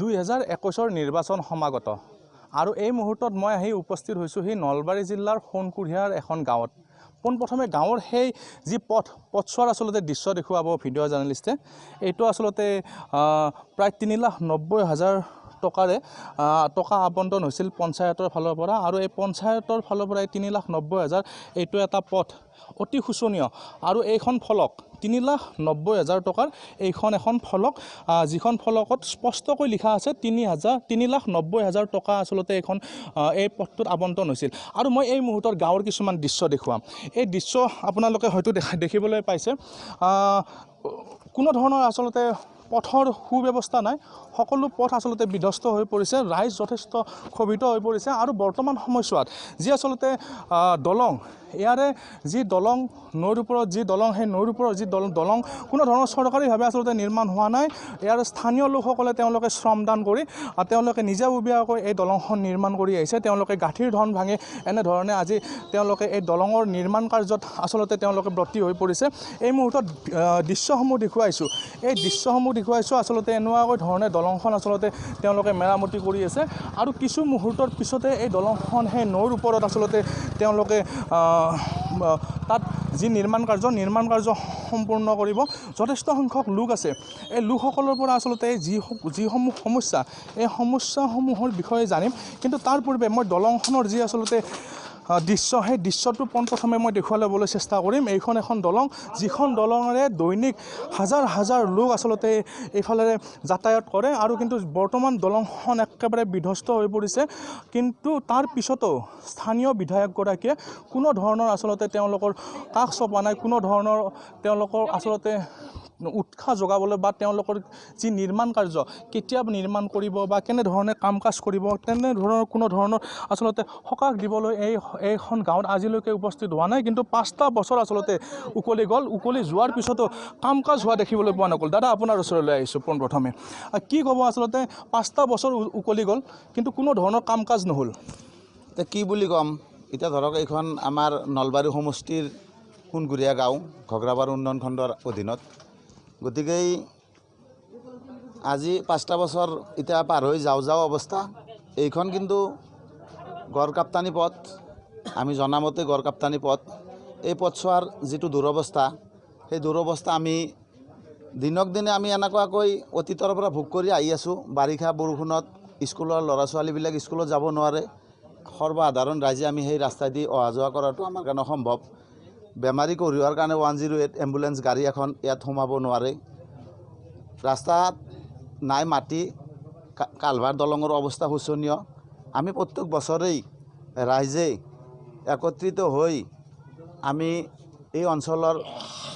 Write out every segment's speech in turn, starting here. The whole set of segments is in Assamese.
2021 নিৰ্বাচন সমাগত আৰু এই মুহূৰ্তত মই আহি উপস্থিত হৈছোঁ সেই নলবাৰী জিলাৰ সোণকুঢ়িয়াৰ এখন গাঁৱত। পোনপ্ৰথমে গাঁৱৰ সেই যি পথছোৱাৰ আচলতে দৃশ্য দেখুৱাব ভিডিঅ' জাৰ্নেলিষ্টে। এইটো আচলতে প্ৰায় 3,90,000 টকা আবণ্টন হৈছিল পঞ্চায়তৰ ফালৰ পৰা আৰু এই পঞ্চায়তৰ ফালৰ পৰা 3,90,000 এইটো এটা পথ অতি শোচনীয় আৰু এইখন ফলক 3,90,000 টকাৰ এইখন এখন ফলক যিখন ফলকত স্পষ্টকৈ লিখা আছে 3,90,000 টকা আচলতে এইখন এই পথটোত আবণ্টন হৈছিল। আৰু মই এই মুহূৰ্তত গাঁৱৰ কিছুমান দৃশ্য দেখুৱাম। এই দৃশ্য আপোনালোকে হয়তো দেখিবলৈ পাইছে। কোনো ধৰণৰ আচলতে পথৰ সুব্যৱস্থা নাই, সকলো পথ আচলতে বিধ্বস্ত হৈ পৰিছে, ৰাইজ যথেষ্ট ক্ষোভিত হৈ পৰিছে আৰু বৰ্তমান সময়ছোৱাত যি আচলতে দলং, ইয়াৰে যি দলং নৈৰ ওপৰত যি দলং, সেই নৈৰ ওপৰত যি দলং কোনো ধৰণৰ চৰকাৰীভাৱে আচলতে নিৰ্মাণ হোৱা নাই। ইয়াৰ স্থানীয় লোকসকলে তেওঁলোকে শ্ৰমদান কৰি তেওঁলোকে নিজাববীয়াকৈ এই দলংখন নিৰ্মাণ কৰি আহিছে। তেওঁলোকে গাঁঠিৰ ধন ভাঙি এনেধৰণে আজি তেওঁলোকে এই দলঙৰ নিৰ্মাণ কাৰ্যত আচলতে তেওঁলোকে ব্ৰতী হৈ পৰিছে। এই মুহূৰ্তত দৃশ্যসমূহ দেখুৱাইছোঁ, এই দৃশ্যসমূহ দেখুৱাইছোঁ আচলতে এনেকুৱাকৈ ধৰণে দলংখন আচলতে তেওঁলোকে মেৰামতি কৰি আছে আৰু কিছু মুহূৰ্তৰ পিছতে এই দলংখন সেই নৈৰ ওপৰত আচলতে তেওঁলোকে তাত যি নিৰ্মাণ কাৰ্য সম্পূৰ্ণ কৰিব। যথেষ্ট সংখ্যক লোক আছে, এই লোকসকলৰ পৰা আচলতে যিসমূহ সমস্যা, এই সমস্যাসমূহৰ বিষয়ে জানিম। কিন্তু তাৰ পূৰ্বে মই দলংখনৰ যি আচলতে দৃশ্য, সেই দৃশ্যটো পোনপ্ৰথমে মই দেখুৱাই ল'বলৈ চেষ্টা কৰিম। এইখন এখন দলং, যিখন দলঙেৰে দৈনিক হাজাৰ লোক আচলতে এইফালেৰে যাতায়াত কৰে আৰু কিন্তু বৰ্তমান দলংখন একেবাৰে বিধ্বস্ত হৈ পৰিছে। কিন্তু তাৰ পিছতো স্থানীয় বিধায়কগৰাকীয়ে কোনো ধৰণৰ আচলতে তেওঁলোকৰ কাষ চপা নাই, কোনো ধৰণৰ তেওঁলোকৰ আচলতে উৎসাহ যোগাবলৈ বা তেওঁলোকৰ যি নিৰ্মাণ কাৰ্য কেতিয়া নিৰ্মাণ কৰিব বা কেনেধৰণে কাম কাজ কৰিব তেনেধৰণৰ কোনো ধৰণৰ আচলতে সকাহ দিবলৈ এইখন গাঁৱত আজিলৈকে উপস্থিত হোৱা নাই। কিন্তু 5টা বছৰ আচলতে উকলি যোৱাৰ পিছতো কাম কাজ হোৱা দেখিবলৈ পোৱা নগ'ল। দাদা, আপোনাৰ ওচৰলৈ আহিছোঁ পোনপ্ৰথমে, কি ক'ব? আচলতে 5টা বছৰ উকলি গ'ল কিন্তু কোনো ধৰণৰ কাম কাজ নহ'ল। কি বুলি ক'ম এতিয়া? ধৰক এইখন আমাৰ নলবাৰী সমষ্টিৰ সোণকুঢ়িয়া গাঁও, ঘগ্ৰাবাৰ উন্নয়ন খণ্ডৰ অধীনত। গতিকে আজি 5টা বছৰ এতিয়া পাৰ হৈ যাওঁ অৱস্থা। এইখন কিন্তু গড়কাপ্তানি পথ, আমি জনামতে গড়কাপ্তানি পথ। এই পথছোৱাৰ যিটো দুৰৱস্থা, সেই দুৰৱস্থা আমি দিনক দিনে আমি এনেকুৱাকৈ অতীতৰ পৰা ভোগ কৰি আহি আছোঁ। বাৰিষা বৰষুণত স্কুলৰ ল'ৰা ছোৱালীবিলাক স্কুলত যাব নোৱাৰে, সৰ্বসাধাৰণ ৰাইজে আমি সেই ৰাস্তাইদি অহা যোৱা কৰাটো আমাৰ কাৰণে অসম্ভৱ। বেমাৰী কঢ়িওৱাৰ কাৰণে 108 এম্বুলেঞ্চ গাড়ী এখন ইয়াত সোমাব নোৱাৰে। ৰাস্তাত নাই মাটি, কালভাৰ দলঙৰ অৱস্থা শোচনীয়। আমি প্ৰত্যেক বছৰেই ৰাইজে একত্ৰিত হৈ আমি এই অঞ্চলৰ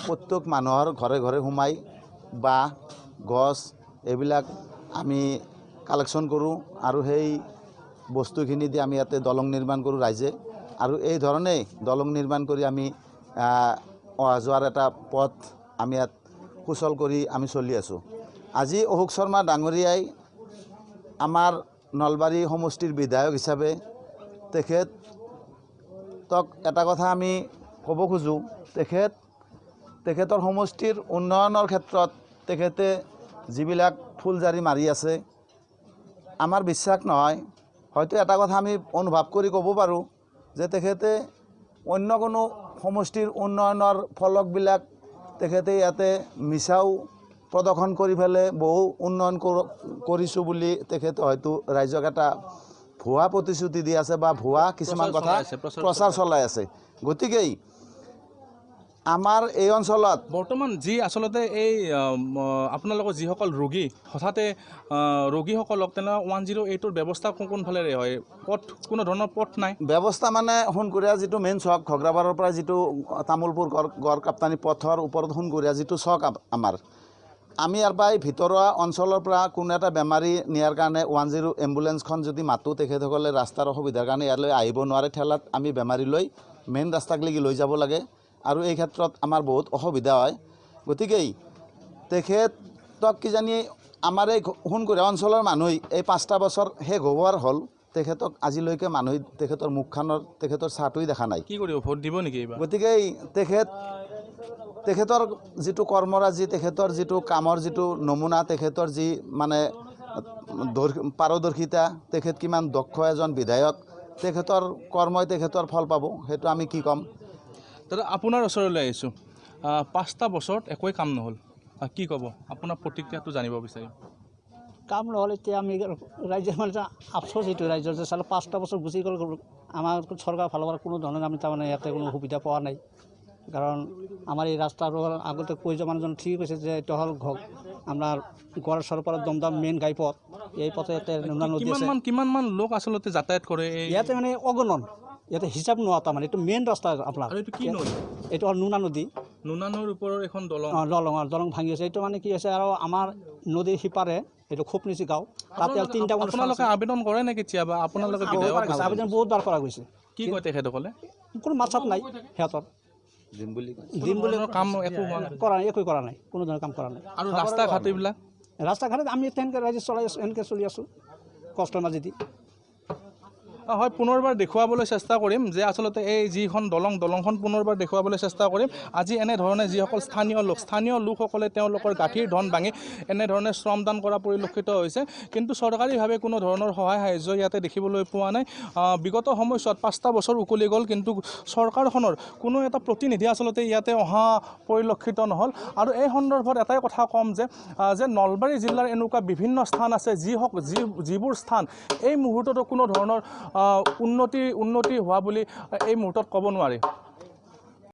প্ৰত্যেক মানুহৰ ঘৰে ঘৰে সোমাই বাঁহ গছ এইবিলাক আমি কালেকশ্যন কৰোঁ আৰু সেই বস্তুখিনি দি আমি ইয়াতে দলং নিৰ্মাণ কৰোঁ ৰাইজে। আৰু এই ধৰণেই দলং নিৰ্মাণ কৰি আমি অহা যোৱাৰ এটা পথ আমি ইয়াত সুচল কৰি আমি চলি আছোঁ। আজি অশোক শৰ্মা ডাঙৰীয়াই আমাৰ নলবাৰী সমষ্টিৰ বিধায়ক হিচাপে তেখেতক এটা কথা আমি ক'ব খোজোঁ, তেখেতৰ সমষ্টিৰ উন্নয়নৰ ক্ষেত্ৰত তেখেতে যিবিলাক ফুলজাৰি মাৰি আছে, আমাৰ বিশ্বাস নহয়, হয়তো এটা কথা আমি অনুভৱ কৰি ক'ব পাৰোঁ যে তেখেতে অন্য কোনো সমষ্টিৰ উন্নয়নৰ ফলকবিলাক তেখেতে ইয়াতে মিছাও প্ৰদৰ্শন কৰি পেলাই বহু উন্নয়ন কৰিছোঁ বুলি তেখেতে হয়তো ৰাইজক এটা ভুৱা প্ৰতিশ্ৰুতি দি আছে বা ভুৱা কিছুমান কথা প্ৰচাৰ চলাই আছে। গতিকেই আমাৰ এই অঞ্চলত বৰ্তমান যি আচলতে এই আপোনালোকৰ যিসকল ৰোগী, হঠাতে ৰোগীসকলক তেনেকুৱা 108ৰ ব্যৱস্থা কোনফালেৰে হয়? পথ, কোনো ধৰণৰ পথ নাই ব্যৱস্থা মানে সোণকুঢ়িয়া যিটো মেইন চক, ঘগ্ৰাবাৰৰ পৰা যিটো তামোলপুৰ গড়কাপ্তানি পথৰ ওপৰত সোণকুঢ়িয়া যিটো চক আমাৰ, আমি ইয়াৰ পৰা ভিতৰুৱা অঞ্চলৰ পৰা কোনো এটা বেমাৰী নিয়াৰ কাৰণে 108 এম্বুলেঞ্চখন যদি মাতোঁ, তেখেতসকলে ৰাস্তাৰ অসুবিধাৰ কাৰণে ইয়ালৈ আহিব নোৱাৰে। ঠেলাত আমি বেমাৰী লৈ মেইন ৰাস্তাকলৈকে লৈ যাব লাগে আৰু এই ক্ষেত্ৰত আমাৰ বহুত অসুবিধা হয়। গতিকেই তেখেতক কিজানি আমাৰ এই সোণকুঢ়িয়া অঞ্চলৰ মানুহে এই 5টা বছৰ শেষ হোৱাৰ হ'ল, তেখেতক আজিলৈকে মানুহে তেখেতৰ মুখখনৰ তেখেতৰ চাহটোৱে দেখা নাই। কি কৰিব, ভোট দিব নেকি এইবাৰ? গতিকে তেখেতৰ যিটো কৰ্মৰাজি, তেখেতৰ যিটো কামৰ যিটো নমুনা, তেখেতৰ যি মানে পাৰদৰ্শিতা, তেখেত কিমান দক্ষ এজন বিধায়ক, তেখেতৰ কৰ্মই তেখেতৰ ফল পাব, সেইটো আমি কি ক'ম। দাদা আপোনাৰ ওচৰলৈ আহিছোঁ, 5টা বছৰত একোৱেই কাম নহ'ল, কি ক'ব? আপোনাৰ প্ৰতিক্ৰিয়াটো জানিব বিচাৰিম। কাম নহ'ল, এতিয়া আমি ৰাইজৰ মানে আফচোচ এইটো ৰাইজৰ যে চালে 5টা বছৰ গুচি গ'ল, আমাৰ চৰকাৰৰ ফালৰ পৰা কোনো ধৰণৰ আমি তাৰমানে ইয়াতে কোনো সুবিধা পোৱা নাই। কাৰণ আমাৰ এই ৰাস্তাটো আগতে কৈ যোৱা মানুহজন ঠিক কৈছে যে এইটো হ'ল আপোনাৰ গোৱালপাৰাৰ পৰা দমদম মেইন ঘাইপথ, এই পথে ইয়াতে নোনা নদী আছে। কিমানমান লোক আচলতে যাতায়াত কৰে ইয়াতে মানে অগণন, ইয়াতে হিচাপ নোহোৱা তাৰমানে এইটো মেইন ৰাস্তা আপোনাৰ। এইটো কি নদী? এইটো হ'ল নোনা নদী। নোনা নৈৰ ওপৰৰ এখন দলং। দলং ভাঙি আছে। এইটো মানে কি হৈছে আৰু আমাৰ নদীৰ সিপাৰে এইটো খুবনিচি গাঁও, তাতে 3টা আপোনালোকে আবেদন কৰে নে কেতিয়াবা? আপোনালোকে আবেদন বহুতবাৰ কৰা গৈছে। কি কয় তেখেতসকলে? কোনো মাথাত নাই সিহঁতৰ, দিম বুলি কাম একো একো কৰা নাই, কোনো ধৰণৰ কাম কৰা নাই। আৰু ৰাস্তা ঘাট এইবিলাক ৰাস্তা ঘাটত আমি তেনেকৈ ৰাইজে চলাই আছোঁ, এনেকৈ চলি আছোঁ কষ্টৰ মাজেদি। হয়, পুনৰবাৰ দেখুৱাবলৈ চেষ্টা কৰিম যে আচলতে এই যিখন দলংখন পুনৰবাৰ দেখুৱাবলৈ চেষ্টা কৰিম। আজি এনেধৰণে যিসকল স্থানীয় লোকসকলে তেওঁলোকৰ গাঁঠিৰ ধন ভাঙি এনেধৰণে শ্ৰমদান কৰা পৰিলক্ষিত হৈছে, কিন্তু চৰকাৰীভাৱে কোনো ধৰণৰ সহায় সাহায্য ইয়াতে দেখিবলৈ পোৱা নাই। বিগত সময়ছোৱাত 5টা বছৰ উকলি গ'ল, কিন্তু চৰকাৰখনৰ কোনো এটা প্ৰতিনিধি আচলতে ইয়াতে অহা পৰিলক্ষিত নহ'ল। আৰু এই সন্দৰ্ভত এটাই কথা ক'ম যে নলবাৰী জিলাৰ এনেকুৱা বিভিন্ন স্থান আছে যিবোৰ স্থান এই মুহূৰ্ততো কোনো ধৰণৰ উন্নতি হোৱা বুলি এই মুহূৰ্তত ক'ব নোৱাৰি।